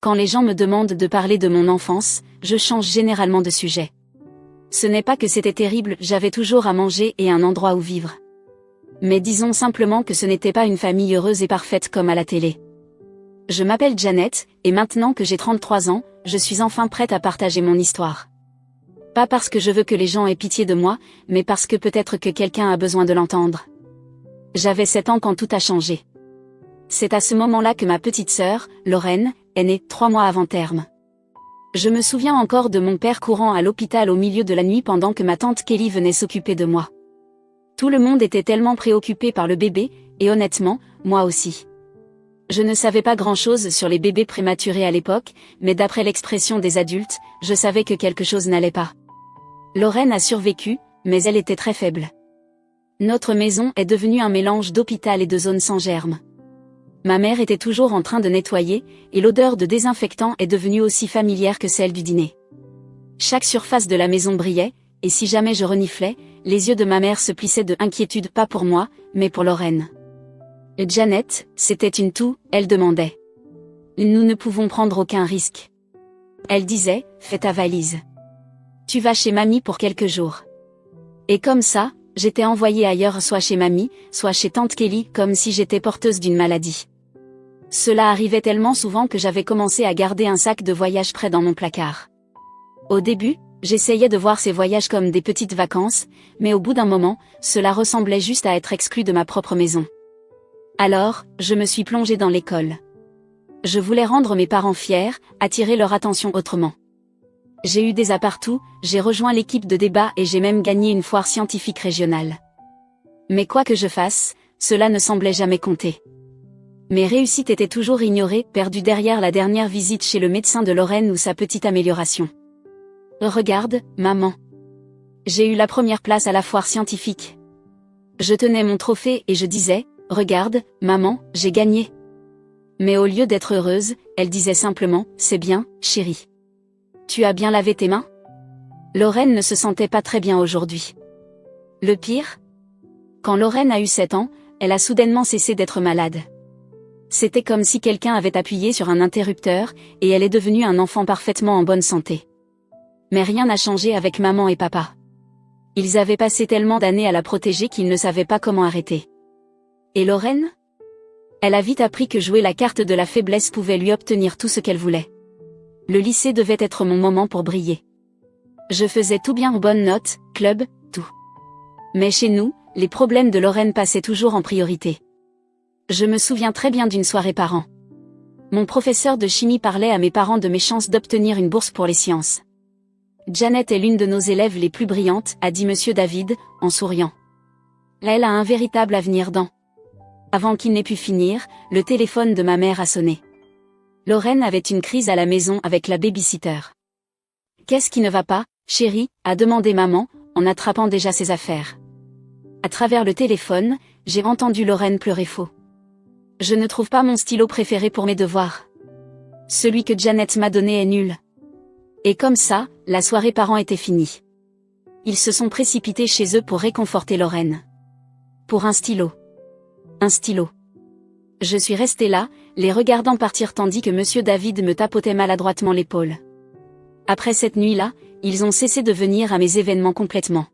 Quand les gens me demandent de parler de mon enfance, je change généralement de sujet. Ce n'est pas que c'était terrible, j'avais toujours à manger et un endroit où vivre. Mais disons simplement que ce n'était pas une famille heureuse et parfaite comme à la télé. Je m'appelle Janet, et maintenant que j'ai 33 ans, je suis enfin prête à partager mon histoire. Pas parce que je veux que les gens aient pitié de moi, mais parce que peut-être que quelqu'un a besoin de l'entendre. J'avais 7 ans quand tout a changé. C'est à ce moment-là que ma petite sœur, Lorraine, est née 3 mois avant terme. Je me souviens encore de mon père courant à l'hôpital au milieu de la nuit pendant que ma tante Kelly venait s'occuper de moi. Tout le monde était tellement préoccupé par le bébé, et honnêtement, moi aussi. Je ne savais pas grand-chose sur les bébés prématurés à l'époque, mais d'après l'expression des adultes, je savais que quelque chose n'allait pas. Lorraine a survécu, mais elle était très faible. Notre maison est devenue un mélange d'hôpital et de zone sans germes. Ma mère était toujours en train de nettoyer, et l'odeur de désinfectant est devenue aussi familière que celle du dîner. Chaque surface de la maison brillait, et si jamais je reniflais, les yeux de ma mère se plissaient de inquiétude, pas pour moi, mais pour Lorraine. Janet, c'était une toux, elle demandait. Nous ne pouvons prendre aucun risque. Elle disait, fais ta valise. Tu vas chez mamie pour quelques jours. Et comme ça, j'étais envoyée ailleurs, soit chez mamie, soit chez tante Kelly, comme si j'étais porteuse d'une maladie. Cela arrivait tellement souvent que j'avais commencé à garder un sac de voyage près dans mon placard. Au début, j'essayais de voir ces voyages comme des petites vacances, mais au bout d'un moment, cela ressemblait juste à être exclu de ma propre maison. Alors, je me suis plongée dans l'école. Je voulais rendre mes parents fiers, attirer leur attention autrement. J'ai eu des A partout, j'ai rejoint l'équipe de débat et j'ai même gagné une foire scientifique régionale. Mais quoi que je fasse, cela ne semblait jamais compter. Mes réussites étaient toujours ignorées, perdues derrière la dernière visite chez le médecin de Lorraine ou sa petite amélioration. Regarde, maman. J'ai eu la première place à la foire scientifique. Je tenais mon trophée et je disais, regarde, maman, j'ai gagné. Mais au lieu d'être heureuse, elle disait simplement, c'est bien, chérie. Tu as bien lavé tes mains? Lorraine ne se sentait pas très bien aujourd'hui. Le pire? Quand Lorraine a eu 7 ans, elle a soudainement cessé d'être malade. C'était comme si quelqu'un avait appuyé sur un interrupteur, et elle est devenue un enfant parfaitement en bonne santé. Mais rien n'a changé avec maman et papa. Ils avaient passé tellement d'années à la protéger qu'ils ne savaient pas comment arrêter. Et Lorraine? Elle a vite appris que jouer la carte de la faiblesse pouvait lui obtenir tout ce qu'elle voulait. Le lycée devait être mon moment pour briller. Je faisais tout bien aux bonnes notes, club, tout. Mais chez nous, les problèmes de Lorraine passaient toujours en priorité. Je me souviens très bien d'une soirée parents. Mon professeur de chimie parlait à mes parents de mes chances d'obtenir une bourse pour les sciences. Janet est l'une de nos élèves les plus brillantes, a dit monsieur David, en souriant. Elle a un véritable avenir dans. Avant qu'il n'ait pu finir, le téléphone de ma mère a sonné. Lorraine avait une crise à la maison avec la baby-sitter. Qu'est-ce qui ne va pas, chérie, a demandé maman, en attrapant déjà ses affaires. À travers le téléphone, j'ai entendu Lorraine pleurer faux. Je ne trouve pas mon stylo préféré pour mes devoirs. Celui que Janet m'a donné est nul. Et comme ça, la soirée parents était finie. Ils se sont précipités chez eux pour réconforter Lorraine. Pour un stylo. Un stylo. Je suis restée là, les regardant partir tandis que monsieur David me tapotait maladroitement l'épaule. Après cette nuit-là, ils ont cessé de venir à mes événements complètement.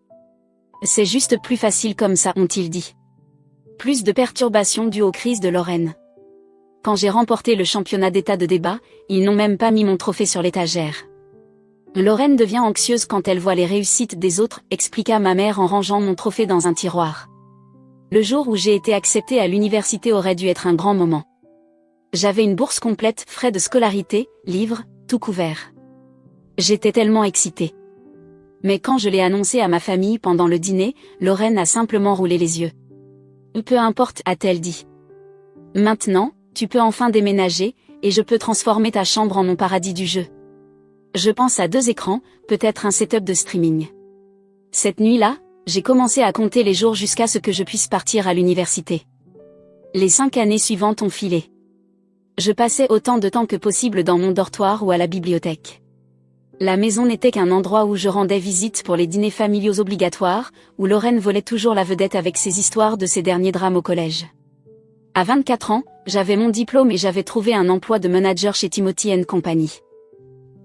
C'est juste plus facile comme ça, ont-ils dit. Plus de perturbations dues aux crises de Lorraine. Quand j'ai remporté le championnat d'état de débat, ils n'ont même pas mis mon trophée sur l'étagère. Lorraine devient anxieuse quand elle voit les réussites des autres, expliqua ma mère en rangeant mon trophée dans un tiroir. Le jour où j'ai été acceptée à l'université aurait dû être un grand moment. J'avais une bourse complète, frais de scolarité, livres, tout couvert. J'étais tellement excitée. Mais quand je l'ai annoncé à ma famille pendant le dîner, Lorraine a simplement roulé les yeux. Peu importe, a-t-elle dit. Maintenant, tu peux enfin déménager, et je peux transformer ta chambre en mon paradis du jeu. Je pense à 2 écrans, peut-être un setup de streaming. Cette nuit-là, j'ai commencé à compter les jours jusqu'à ce que je puisse partir à l'université. Les 5 années suivantes ont filé. Je passais autant de temps que possible dans mon dortoir ou à la bibliothèque. La maison n'était qu'un endroit où je rendais visite pour les dîners familiaux obligatoires, où Lorraine volait toujours la vedette avec ses histoires de ses derniers drames au collège. À 24 ans, j'avais mon diplôme et j'avais trouvé un emploi de manager chez Timothy & Company.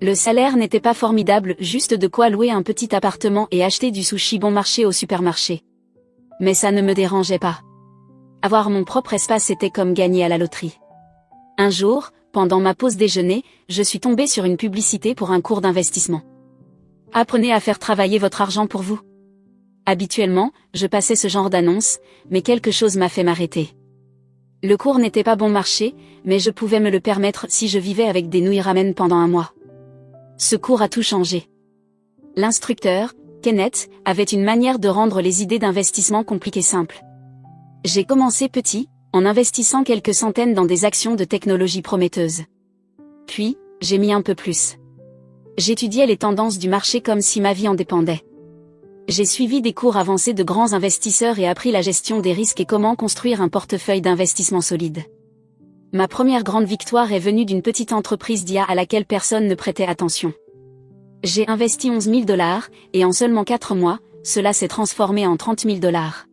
Le salaire n'était pas formidable, juste de quoi louer un petit appartement et acheter du sushi bon marché au supermarché. Mais ça ne me dérangeait pas. Avoir mon propre espace était comme gagner à la loterie. Un jour, pendant ma pause déjeuner, je suis tombée sur une publicité pour un cours d'investissement. Apprenez à faire travailler votre argent pour vous. Habituellement, je passais ce genre d'annonce, mais quelque chose m'a fait m'arrêter. Le cours n'était pas bon marché, mais je pouvais me le permettre si je vivais avec des nouilles ramen pendant un mois. Ce cours a tout changé. L'instructeur, Kenneth, avait une manière de rendre les idées d'investissement compliquées simples. J'ai commencé petit, en investissant quelques centaines dans des actions de technologie prometteuses. Puis, j'ai mis un peu plus. J'étudiais les tendances du marché comme si ma vie en dépendait. J'ai suivi des cours avancés de grands investisseurs et appris la gestion des risques et comment construire un portefeuille d'investissement solide. Ma première grande victoire est venue d'une petite entreprise d'IA à laquelle personne ne prêtait attention. J'ai investi 11 000 $, et en seulement 4 mois, cela s'est transformé en 30 000 $.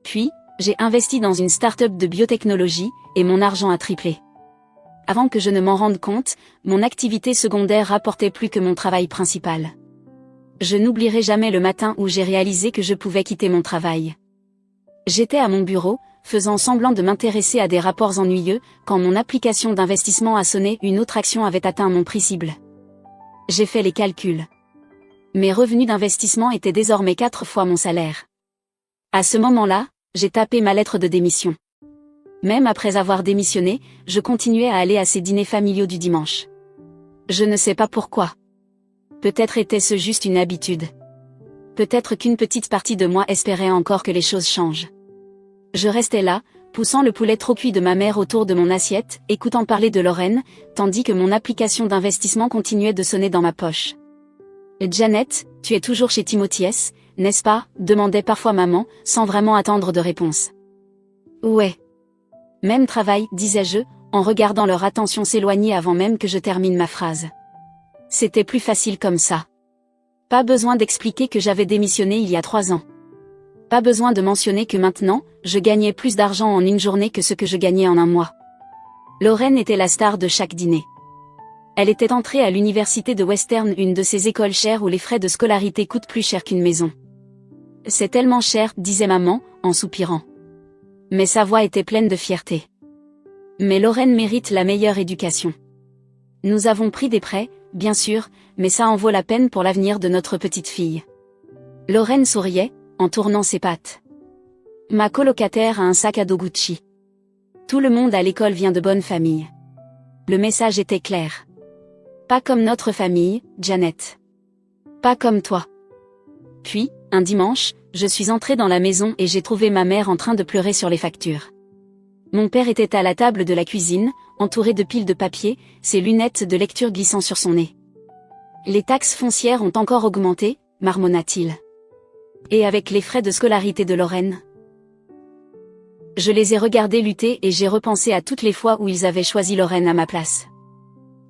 Puis, j'ai investi dans une start-up de biotechnologie, et mon argent a triplé. Avant que je ne m'en rende compte, mon activité secondaire rapportait plus que mon travail principal. Je n'oublierai jamais le matin où j'ai réalisé que je pouvais quitter mon travail. J'étais à mon bureau, faisant semblant de m'intéresser à des rapports ennuyeux, quand mon application d'investissement a sonné, une autre action avait atteint mon prix cible. J'ai fait les calculs. Mes revenus d'investissement étaient désormais 4 fois mon salaire. À ce moment-là, j'ai tapé ma lettre de démission. Même après avoir démissionné, je continuais à aller à ces dîners familiaux du dimanche. Je ne sais pas pourquoi. Peut-être était-ce juste une habitude. Peut-être qu'une petite partie de moi espérait encore que les choses changent. Je restais là, poussant le poulet trop cuit de ma mère autour de mon assiette, écoutant parler de Lorraine, tandis que mon application d'investissement continuait de sonner dans ma poche. « Janet, tu es toujours chez Timothy, n'est-ce pas ?» demandait parfois maman, sans vraiment attendre de réponse. « Ouais. »« Même travail, » disais-je, en regardant leur attention s'éloigner avant même que je termine ma phrase. C'était plus facile comme ça. Pas besoin d'expliquer que j'avais démissionné il y a 3 ans. Pas besoin de mentionner que maintenant, je gagnais plus d'argent en une journée que ce que je gagnais en un mois. Lorraine était la star de chaque dîner. Elle était entrée à l'université de Western, une de ces écoles chères où les frais de scolarité coûtent plus cher qu'une maison. « C'est tellement cher », disait maman, en soupirant. Mais sa voix était pleine de fierté. Mais Lorraine mérite la meilleure éducation. Nous avons pris des prêts, bien sûr, mais ça en vaut la peine pour l'avenir de notre petite fille. Lorraine souriait, en tournant ses pattes. Ma colocataire a un sac à dos Gucci. Tout le monde à l'école vient de bonnes familles. Le message était clair. Pas comme notre famille, Janet. Pas comme toi. Puis, un dimanche, je suis entrée dans la maison et j'ai trouvé ma mère en train de pleurer sur les factures. Mon père était à la table de la cuisine, entouré de piles de papier, ses lunettes de lecture glissant sur son nez. Les taxes foncières ont encore augmenté, marmonna-t-il. Et avec les frais de scolarité de Lorraine? Je les ai regardés lutter et j'ai repensé à toutes les fois où ils avaient choisi Lorraine à ma place.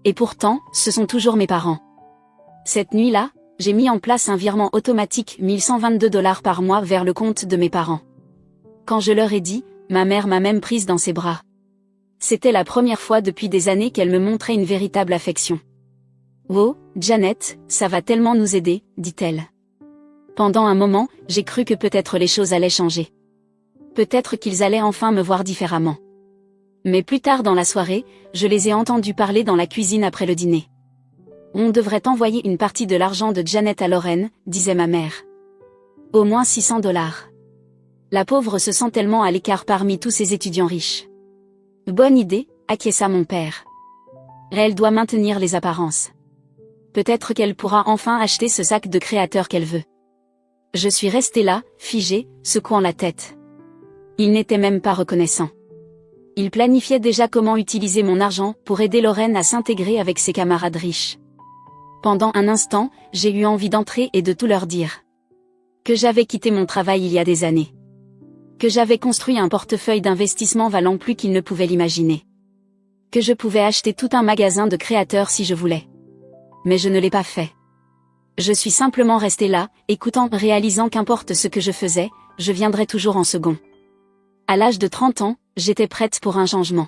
Et pourtant, ce sont toujours mes parents. Cette nuit-là, j'ai mis en place un virement automatique 1 122 $ par mois vers le compte de mes parents. Quand je leur ai dit, ma mère m'a même prise dans ses bras. C'était la première fois depuis des années qu'elle me montrait une véritable affection. « Oh, Janet, ça va tellement nous aider », dit-elle. Pendant un moment, j'ai cru que peut-être les choses allaient changer. Peut-être qu'ils allaient enfin me voir différemment. Mais plus tard dans la soirée, je les ai entendus parler dans la cuisine après le dîner. « On devrait envoyer une partie de l'argent de Janet à Lorraine », disait ma mère. « Au moins 600 $. La pauvre se sent tellement à l'écart parmi tous ces étudiants riches. » « Bonne idée, acquiesça mon père. Elle doit maintenir les apparences. Peut-être qu'elle pourra enfin acheter ce sac de créateur qu'elle veut. » Je suis restée là, figée, secouant la tête. Il n'était même pas reconnaissant. Il planifiait déjà comment utiliser mon argent pour aider Lorraine à s'intégrer avec ses camarades riches. Pendant un instant, j'ai eu envie d'entrer et de tout leur dire. Que j'avais quitté mon travail il y a des années. Que j'avais construit un portefeuille d'investissement valant plus qu'ils ne pouvaient l'imaginer. Que je pouvais acheter tout un magasin de créateurs si je voulais. Mais je ne l'ai pas fait. Je suis simplement restée là, écoutant, réalisant qu'importe ce que je faisais, je viendrais toujours en second. À l'âge de 30 ans, j'étais prête pour un changement.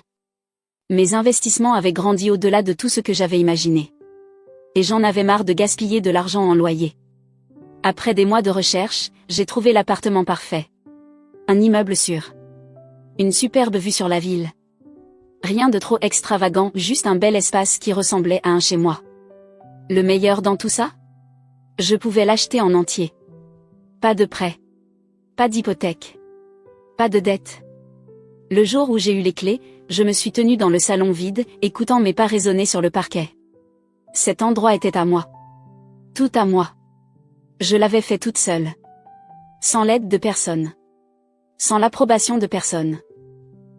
Mes investissements avaient grandi au-delà de tout ce que j'avais imaginé. Et j'en avais marre de gaspiller de l'argent en loyer. Après des mois de recherche, j'ai trouvé l'appartement parfait. Un immeuble sûr. Une superbe vue sur la ville. Rien de trop extravagant, juste un bel espace qui ressemblait à un chez moi. Le meilleur dans tout ça? Je pouvais l'acheter en entier. Pas de prêt. Pas d'hypothèque. Pas de dette. Le jour où j'ai eu les clés, je me suis tenue dans le salon vide, écoutant mes pas résonner sur le parquet. Cet endroit était à moi. Tout à moi. Je l'avais fait toute seule. Sans l'aide de personne. Sans l'approbation de personne.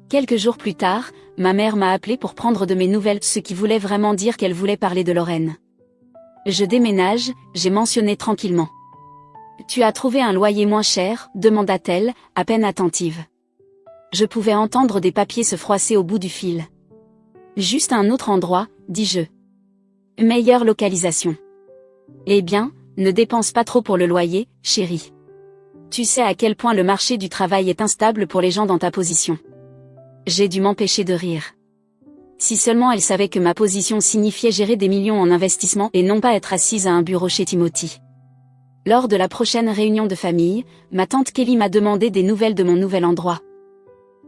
Quelques jours plus tard, ma mère m'a appelé pour prendre de mes nouvelles, ce qui voulait vraiment dire qu'elle voulait parler de Lorraine. Je déménage, j'ai mentionné tranquillement. Tu as trouvé un loyer moins cher, demanda-t-elle, à peine attentive. Je pouvais entendre des papiers se froisser au bout du fil. Juste un autre endroit, dis-je. Meilleure localisation. Eh bien, ne dépense pas trop pour le loyer, chérie. Tu sais à quel point le marché du travail est instable pour les gens dans ta position. J'ai dû m'empêcher de rire. Si seulement elle savait que ma position signifiait gérer des millions en investissement et non pas être assise à un bureau chez Timothy. Lors de la prochaine réunion de famille, ma tante Kelly m'a demandé des nouvelles de mon nouvel endroit.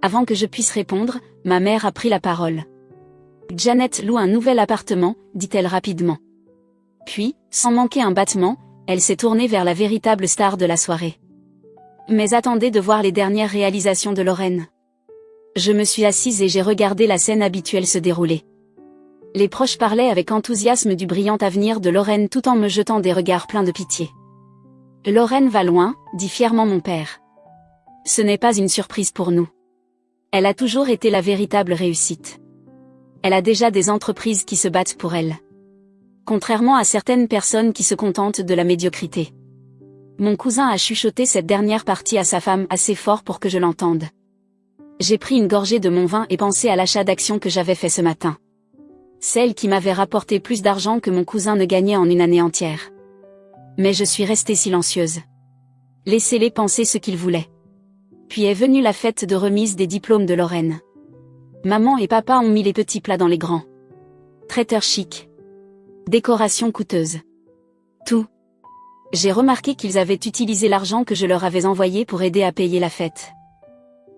Avant que je puisse répondre, ma mère a pris la parole. Janet loue un nouvel appartement, dit-elle rapidement. Puis, sans manquer un battement, elle s'est tournée vers la véritable star de la soirée. Mais attendez de voir les dernières réalisations de Lorraine. Je me suis assise et j'ai regardé la scène habituelle se dérouler. Les proches parlaient avec enthousiasme du brillant avenir de Lorraine tout en me jetant des regards pleins de pitié. Lorraine va loin, dit fièrement mon père. Ce n'est pas une surprise pour nous. Elle a toujours été la véritable réussite. Elle a déjà des entreprises qui se battent pour elle. Contrairement à certaines personnes qui se contentent de la médiocrité. Mon cousin a chuchoté cette dernière partie à sa femme assez fort pour que je l'entende. J'ai pris une gorgée de mon vin et pensé à l'achat d'actions que j'avais fait ce matin. Celle qui m'avait rapporté plus d'argent que mon cousin ne gagnait en une année entière. Mais je suis restée silencieuse. Laissez-les penser ce qu'ils voulaient. Puis est venue la fête de remise des diplômes de Lorraine. Maman et papa ont mis les petits plats dans les grands. Traiteur chic. Décoration coûteuse. Tout. J'ai remarqué qu'ils avaient utilisé l'argent que je leur avais envoyé pour aider à payer la fête.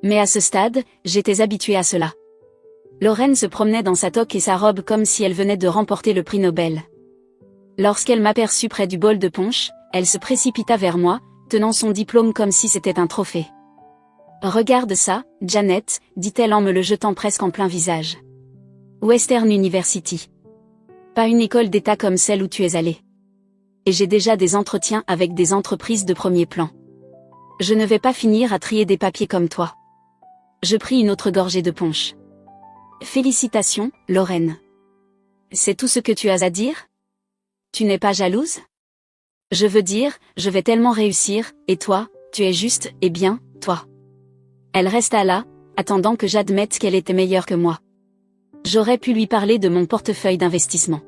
Mais à ce stade, j'étais habituée à cela. Lorraine se promenait dans sa toque et sa robe comme si elle venait de remporter le prix Nobel. Lorsqu'elle m'aperçut près du bol de punch, elle se précipita vers moi, tenant son diplôme comme si c'était un trophée. « Regarde ça, Janet, dit-elle en me le jetant presque en plein visage. Western University. Pas une école d'État comme celle où tu es allée. Et j'ai déjà des entretiens avec des entreprises de premier plan. Je ne vais pas finir à trier des papiers comme toi. » Je pris une autre gorgée de punch. « Félicitations, Lorraine. C'est tout ce que tu as à dire? Tu n'es pas jalouse? Je veux dire, je vais tellement réussir, et toi, tu es juste, eh bien, toi. » Elle resta là, attendant que j'admette qu'elle était meilleure que moi. J'aurais pu lui parler de mon portefeuille d'investissement.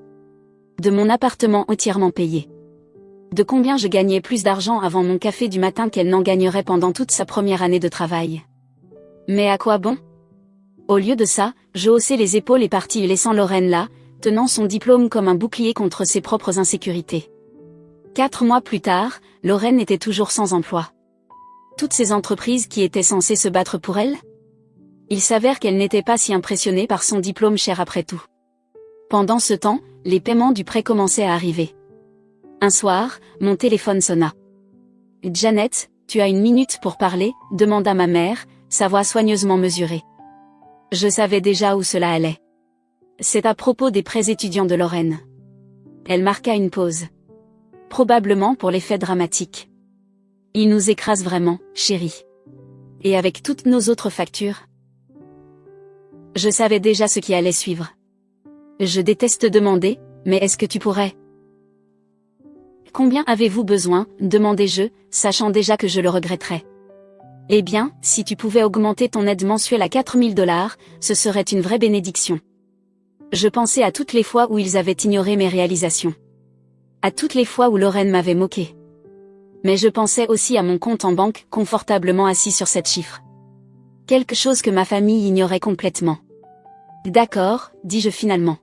De mon appartement entièrement payé. De combien je gagnais plus d'argent avant mon café du matin qu'elle n'en gagnerait pendant toute sa première année de travail. Mais à quoi bon? Au lieu de ça, je haussai les épaules et partis laissant Lorraine là, tenant son diplôme comme un bouclier contre ses propres insécurités. 4 mois plus tard, Lorraine était toujours sans emploi. Toutes ces entreprises qui étaient censées se battre pour elle? Il s'avère qu'elle n'était pas si impressionnée par son diplôme cher après tout. Pendant ce temps, les paiements du prêt commençaient à arriver. Un soir, mon téléphone sonna. « Janet, tu as 1 minute pour parler ?» demanda ma mère, sa voix soigneusement mesurée. Je savais déjà où cela allait. C'est à propos des prêts étudiants de Lorraine. Elle marqua une pause. Probablement pour l'effet dramatique. Il nous écrase vraiment, chérie. Et avec toutes nos autres factures. Je savais déjà ce qui allait suivre. Je déteste demander, mais est-ce que tu pourrais? Combien avez-vous besoin, demandai-je, sachant déjà que je le regretterais. Eh bien, si tu pouvais augmenter ton aide mensuelle à 4 000 $, ce serait une vraie bénédiction. Je pensais à toutes les fois où ils avaient ignoré mes réalisations. À toutes les fois où Lorraine m'avait moqué. Mais je pensais aussi à mon compte en banque, confortablement assis sur 7 chiffres. Quelque chose que ma famille ignorait complètement. D'accord, dis-je finalement.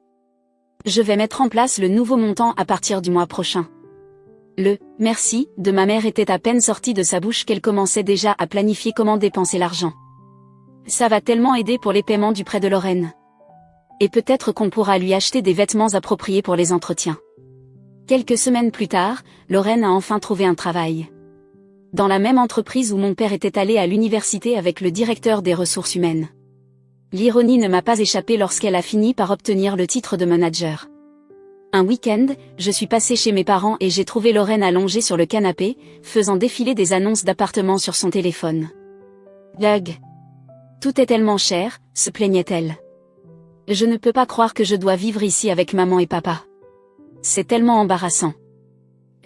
Je vais mettre en place le nouveau montant à partir du mois prochain. Le « merci » de ma mère était à peine sorti de sa bouche qu'elle commençait déjà à planifier comment dépenser l'argent. Ça va tellement aider pour les paiements du prêt de Lorraine. Et peut-être qu'on pourra lui acheter des vêtements appropriés pour les entretiens. Quelques semaines plus tard, Lorraine a enfin trouvé un travail. Dans la même entreprise où mon père était allé à l'université avec le directeur des ressources humaines. L'ironie ne m'a pas échappé lorsqu'elle a fini par obtenir le titre de manager. Un week-end, je suis passée chez mes parents et j'ai trouvé Lorraine allongée sur le canapé, faisant défiler des annonces d'appartements sur son téléphone. Ugh. Tout est tellement cher, se plaignait-elle. Je ne peux pas croire que je dois vivre ici avec maman et papa. C'est tellement embarrassant.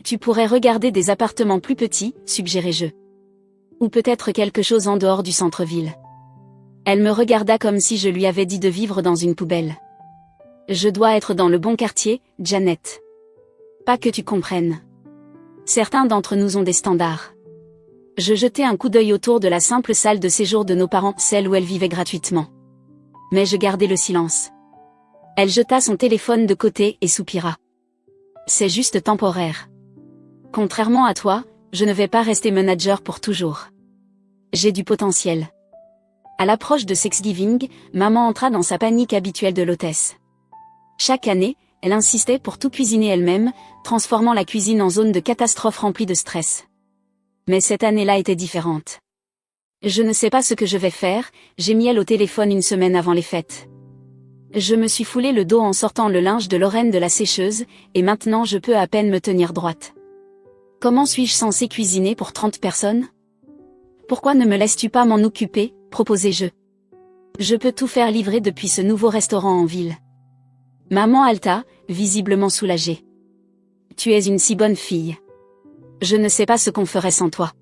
Tu pourrais regarder des appartements plus petits, suggérai-je. Ou peut-être quelque chose en dehors du centre-ville. Elle me regarda comme si je lui avais dit de vivre dans une poubelle. Je dois être dans le bon quartier, Janet. Pas que tu comprennes. Certains d'entre nous ont des standards. Je jetai un coup d'œil autour de la simple salle de séjour de nos parents, celle où elle vivait gratuitement. Mais je gardai le silence. Elle jeta son téléphone de côté et soupira. C'est juste temporaire. Contrairement à toi, je ne vais pas rester manager pour toujours. J'ai du potentiel. À l'approche de Thanksgiving, maman entra dans sa panique habituelle de l'hôtesse. Chaque année, elle insistait pour tout cuisiner elle-même, transformant la cuisine en zone de catastrophe remplie de stress. Mais cette année-là était différente. Je ne sais pas ce que je vais faire, j'ai mis elle au téléphone une semaine avant les fêtes. Je me suis foulé le dos en sortant le linge de Lorraine de la sécheuse, et maintenant je peux à peine me tenir droite. Comment suis-je censée cuisiner pour 30 personnes? Pourquoi ne me laisses-tu pas m'en occuper, proposai-je. Je peux tout faire livrer depuis ce nouveau restaurant en ville. Maman halta, visiblement soulagée. Tu es une si bonne fille. Je ne sais pas ce qu'on ferait sans toi.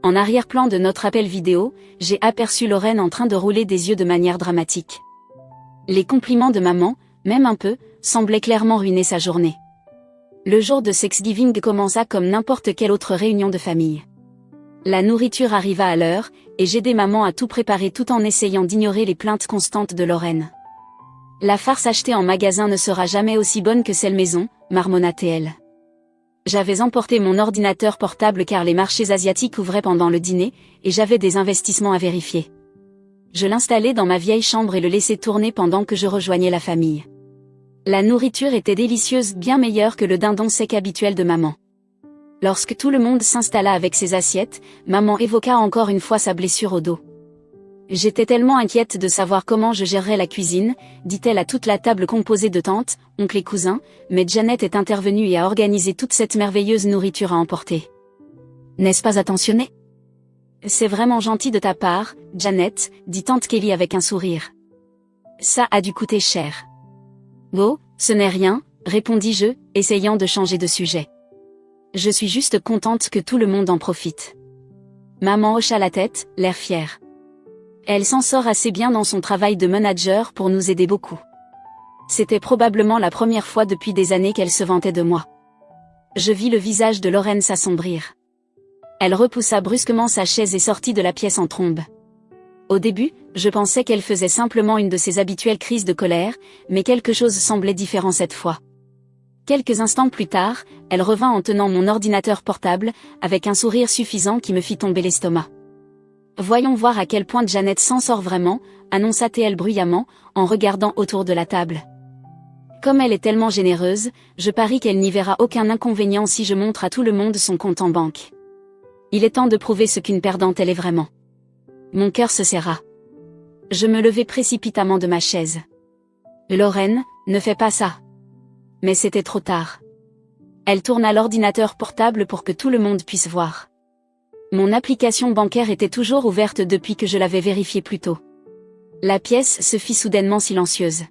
En arrière-plan de notre appel vidéo, j'ai aperçu Lorraine en train de rouler des yeux de manière dramatique. Les compliments de maman, même un peu, semblaient clairement ruiner sa journée. Le jour de Thanksgiving commença comme n'importe quelle autre réunion de famille. La nourriture arriva à l'heure, et j'aidai maman à tout préparer tout en essayant d'ignorer les plaintes constantes de Lorraine. La farce achetée en magasin ne sera jamais aussi bonne que celle maison, marmonna-t-elle. J'avais emporté mon ordinateur portable car les marchés asiatiques ouvraient pendant le dîner, et j'avais des investissements à vérifier. Je l'installai dans ma vieille chambre et le laissai tourner pendant que je rejoignais la famille. La nourriture était délicieuse, bien meilleure que le dindon sec habituel de maman. Lorsque tout le monde s'installa avec ses assiettes, maman évoqua encore une fois sa blessure au dos. J'étais tellement inquiète de savoir comment je gérerais la cuisine, dit-elle à toute la table composée de tantes, oncles et cousins, mais Janet est intervenue et a organisé toute cette merveilleuse nourriture à emporter. N'est-ce pas attentionné? C'est vraiment gentil de ta part, Janet, dit tante Kelly avec un sourire. Ça a dû coûter cher. Oh, ce n'est rien, répondis-je, essayant de changer de sujet. Je suis juste contente que tout le monde en profite. Maman hocha la tête, l'air fier. Elle s'en sort assez bien dans son travail de manager pour nous aider beaucoup. C'était probablement la première fois depuis des années qu'elle se vantait de moi. Je vis le visage de Lorraine s'assombrir. Elle repoussa brusquement sa chaise et sortit de la pièce en trombe. Au début, je pensais qu'elle faisait simplement une de ses habituelles crises de colère, mais quelque chose semblait différent cette fois. Quelques instants plus tard, elle revint en tenant mon ordinateur portable, avec un sourire suffisant qui me fit tomber l'estomac. Voyons voir à quel point Janet s'en sort vraiment, annonça-t-elle bruyamment, en regardant autour de la table. Comme elle est tellement généreuse, je parie qu'elle n'y verra aucun inconvénient si je montre à tout le monde son compte en banque. Il est temps de prouver ce qu'une perdante elle est vraiment. Mon cœur se serra. Je me levai précipitamment de ma chaise. Lorraine, ne fais pas ça. Mais c'était trop tard. Elle tourna l'ordinateur portable pour que tout le monde puisse voir. Mon application bancaire était toujours ouverte depuis que je l'avais vérifiée plus tôt. La pièce se fit soudainement silencieuse.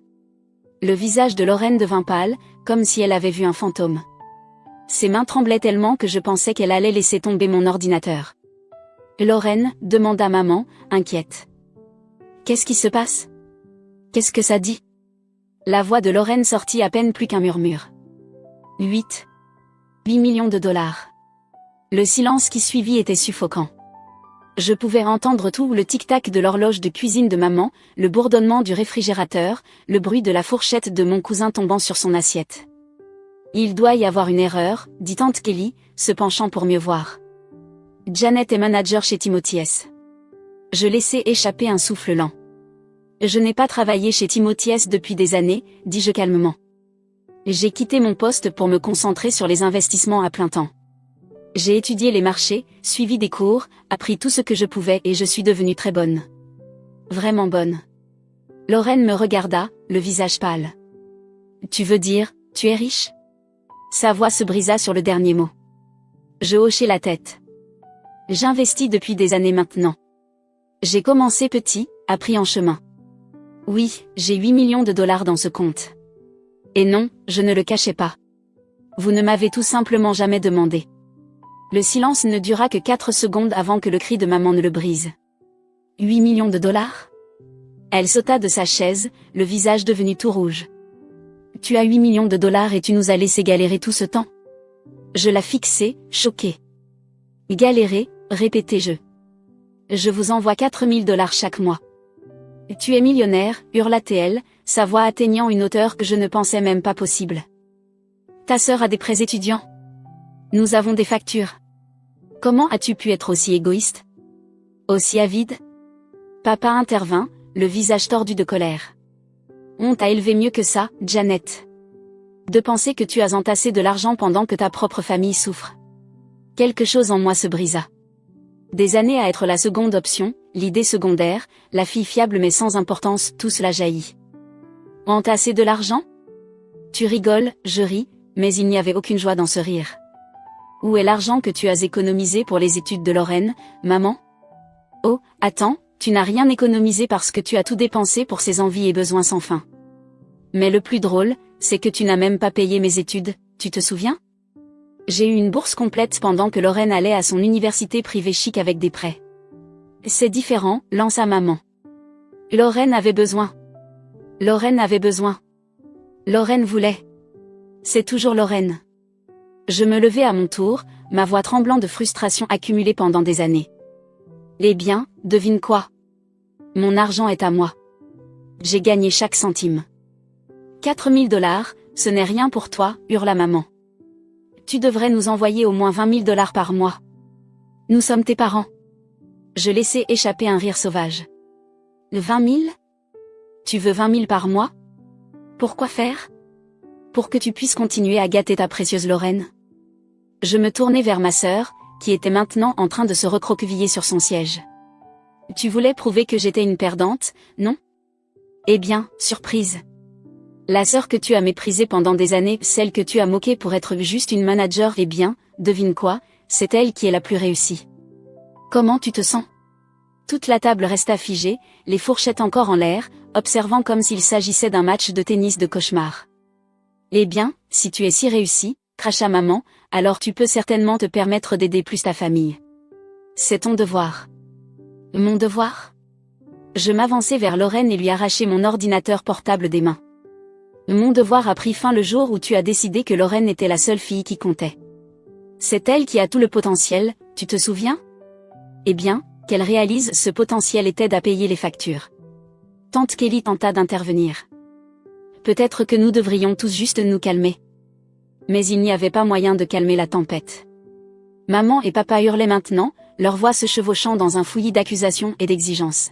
Le visage de Lorraine devint pâle, comme si elle avait vu un fantôme. Ses mains tremblaient tellement que je pensais qu'elle allait laisser tomber mon ordinateur. Lorraine, demanda maman, inquiète. Qu'est-ce qui se passe? Qu'est-ce que ça dit? La voix de Lorraine sortit à peine plus qu'un murmure. 8 millions de dollars. Le silence qui suivit était suffocant. Je pouvais entendre tout le tic-tac de l'horloge de cuisine de maman, le bourdonnement du réfrigérateur, le bruit de la fourchette de mon cousin tombant sur son assiette. Il doit y avoir une erreur, dit tante Kelly, se penchant pour mieux voir. Janet est manager chez Timothy S. Je laissai échapper un souffle lent. Je n'ai pas travaillé chez Timothy S depuis des années, dis-je calmement. J'ai quitté mon poste pour me concentrer sur les investissements à plein temps. J'ai étudié les marchés, suivi des cours, appris tout ce que je pouvais et je suis devenue très bonne. Vraiment bonne. Lorraine me regarda, le visage pâle. Tu veux dire, tu es riche? Sa voix se brisa sur le dernier mot. Je hochai la tête. J'investis depuis des années maintenant. J'ai commencé petit, appris en chemin. Oui, j'ai 8 millions de dollars dans ce compte. Et non, je ne le cachais pas. Vous ne m'avez tout simplement jamais demandé. Le silence ne dura que 4 secondes avant que le cri de maman ne le brise. 8 millions de dollars? Elle sauta de sa chaise, le visage devenu tout rouge. Tu as 8 millions de dollars et tu nous as laissé galérer tout ce temps? Je la fixai, choquée. Galérer, répétai-je. Je vous envoie 4 000 dollars chaque mois. Tu es millionnaire, hurla-t-elle, sa voix atteignant une hauteur que je ne pensais même pas possible. Ta sœur a des prêts étudiants. Nous avons des factures. Comment as-tu pu être aussi égoïste? Aussi avide? Papa intervint, le visage tordu de colère. On t'a élevé mieux que ça, Janet. De penser que tu as entassé de l'argent pendant que ta propre famille souffre. Quelque chose en moi se brisa. Des années à être la seconde option, l'idée secondaire, la fille fiable mais sans importance, tout cela jaillit. Entasser de l'argent? Tu rigoles, je ris, mais il n'y avait aucune joie dans ce rire. Où est l'argent que tu as économisé pour les études de Lorraine, maman? Oh, attends, tu n'as rien économisé parce que tu as tout dépensé pour ses envies et besoins sans fin. Mais le plus drôle, c'est que tu n'as même pas payé mes études, tu te souviens? J'ai eu une bourse complète pendant que Lorraine allait à son université privée chic avec des prêts. C'est différent, lança maman. Lorraine avait besoin. Lorraine avait besoin. Lorraine voulait. C'est toujours Lorraine. Je me levai à mon tour, ma voix tremblant de frustration accumulée pendant des années. Les biens, devine quoi? Mon argent est à moi. J'ai gagné chaque centime. 4 000 dollars, ce n'est rien pour toi, hurla maman. Tu devrais nous envoyer au moins 20 000 dollars par mois. Nous sommes tes parents. Je laissai échapper un rire sauvage. 20 000? Tu veux 20 000 par mois? Pourquoi faire? Pour que tu puisses continuer à gâter ta précieuse Lorraine. Je me tournai vers ma sœur, qui était maintenant en train de se recroqueviller sur son siège. Tu voulais prouver que j'étais une perdante, non? Eh bien, surprise. La sœur que tu as méprisée pendant des années, celle que tu as moquée pour être juste une manager, eh bien, devine quoi, c'est elle qui est la plus réussie. Comment tu te sens? Toute la table resta figée, les fourchettes encore en l'air, observant comme s'il s'agissait d'un match de tennis de cauchemar. Eh bien, si tu es si réussie, cracha maman, alors tu peux certainement te permettre d'aider plus ta famille. C'est ton devoir. Mon devoir? Je m'avançai vers Lorraine et lui arrachai mon ordinateur portable des mains. Mon devoir a pris fin le jour où tu as décidé que Lorraine était la seule fille qui comptait. C'est elle qui a tout le potentiel, tu te souviens? Eh bien, qu'elle réalise ce potentiel et t'aide à payer les factures. Tante Kelly tenta d'intervenir. Peut-être que nous devrions tous juste nous calmer. Mais il n'y avait pas moyen de calmer la tempête. Maman et papa hurlaient maintenant, leur voix se chevauchant dans un fouillis d'accusations et d'exigences.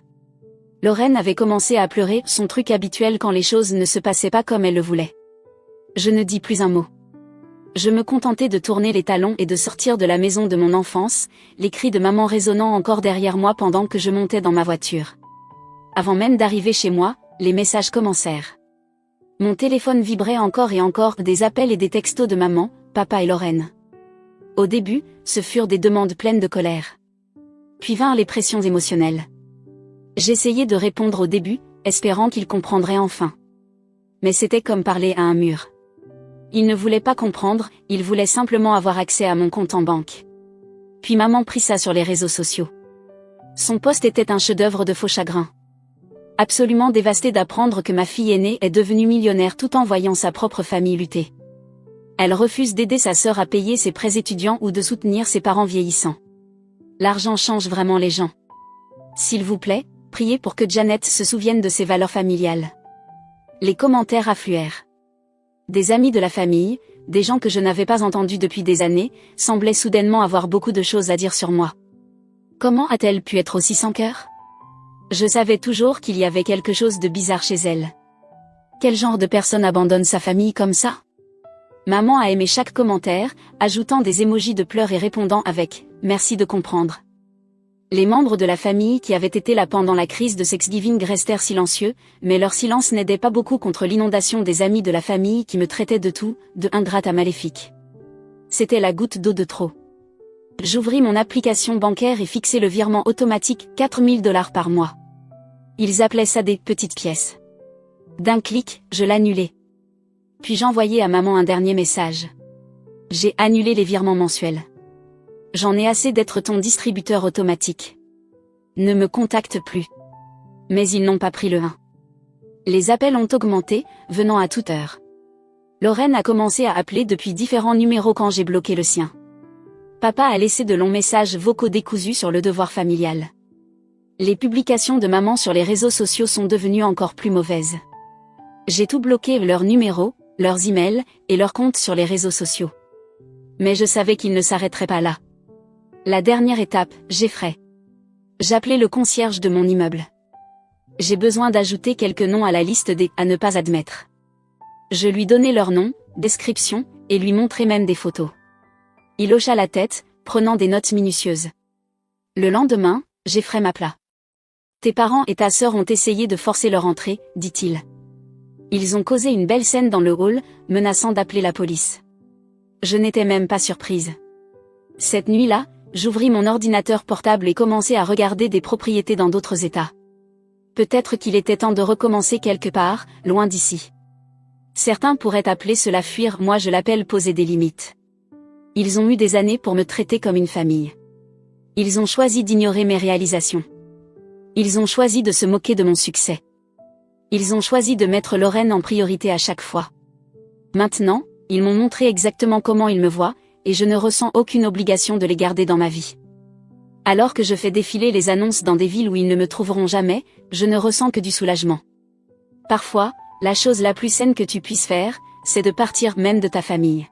Lorraine avait commencé à pleurer, son truc habituel quand les choses ne se passaient pas comme elle le voulait. Je ne dis plus un mot. Je me contentais de tourner les talons et de sortir de la maison de mon enfance, les cris de maman résonnant encore derrière moi pendant que je montais dans ma voiture. Avant même d'arriver chez moi, les messages commencèrent. Mon téléphone vibrait encore et encore, des appels et des textos de maman, papa et Lorraine. Au début, ce furent des demandes pleines de colère. Puis vinrent les pressions émotionnelles. J'essayais de répondre au début, espérant qu'il comprendrait enfin. Mais c'était comme parler à un mur. Il ne voulait pas comprendre, il voulait simplement avoir accès à mon compte en banque. Puis maman prit ça sur les réseaux sociaux. Son post était un chef-d'œuvre de faux chagrin. Absolument dévastée d'apprendre que ma fille aînée est devenue millionnaire tout en voyant sa propre famille lutter. Elle refuse d'aider sa sœur à payer ses prêts étudiants ou de soutenir ses parents vieillissants. L'argent change vraiment les gens. S'il vous plaît, priez pour que Janet se souvienne de ses valeurs familiales. Les commentaires affluèrent. Des amis de la famille, des gens que je n'avais pas entendus depuis des années, semblaient soudainement avoir beaucoup de choses à dire sur moi. Comment a-t-elle pu être aussi sans cœur? Je savais toujours qu'il y avait quelque chose de bizarre chez elle. Quel genre de personne abandonne sa famille comme ça? Maman a aimé chaque commentaire, ajoutant des émojis de pleurs et répondant avec « Merci de comprendre ». Les membres de la famille qui avaient été là pendant la crise de Thanksgiving restèrent silencieux, mais leur silence n'aidait pas beaucoup contre l'inondation des amis de la famille qui me traitaient de tout, de ingrate à maléfique. C'était la goutte d'eau de trop. J'ouvris mon application bancaire et fixai le virement automatique 4 000 $ par mois. Ils appelaient ça des petites pièces. D'un clic, je l'annulai. Puis j'envoyai à maman un dernier message. J'ai annulé les virements mensuels. J'en ai assez d'être ton distributeur automatique. Ne me contacte plus. Mais ils n'ont pas pris le 1. Les appels ont augmenté, venant à toute heure. Lorraine a commencé à appeler depuis différents numéros quand j'ai bloqué le sien. Papa a laissé de longs messages vocaux décousus sur le devoir familial. Les publications de maman sur les réseaux sociaux sont devenues encore plus mauvaises. J'ai tout bloqué, leurs numéros, leurs emails, et leurs comptes sur les réseaux sociaux. Mais je savais qu'ils ne s'arrêteraient pas là. La dernière étape, j'effraie. J'appelais le concierge de mon immeuble. J'ai besoin d'ajouter quelques noms à la liste des « à ne pas admettre ». Je lui donnai leur nom, description, et lui montrai même des photos. Il hocha la tête, prenant des notes minutieuses. Le lendemain, j'effraie m'appela. « Tes parents et ta sœur ont essayé de forcer leur entrée, dit-il. Ils ont causé une belle scène dans le hall, menaçant d'appeler la police. Je n'étais même pas surprise. Cette nuit-là, j'ouvris mon ordinateur portable et commençai à regarder des propriétés dans d'autres États. Peut-être qu'il était temps de recommencer quelque part, loin d'ici. Certains pourraient appeler cela fuir, moi je l'appelle poser des limites. Ils ont eu des années pour me traiter comme une famille. Ils ont choisi d'ignorer mes réalisations. Ils ont choisi de se moquer de mon succès. Ils ont choisi de mettre Lorraine en priorité à chaque fois. Maintenant, ils m'ont montré exactement comment ils me voient, et je ne ressens aucune obligation de les garder dans ma vie. Alors que je fais défiler les annonces dans des villes où ils ne me trouveront jamais, je ne ressens que du soulagement. Parfois, la chose la plus saine que tu puisses faire, c'est de partir même de ta famille.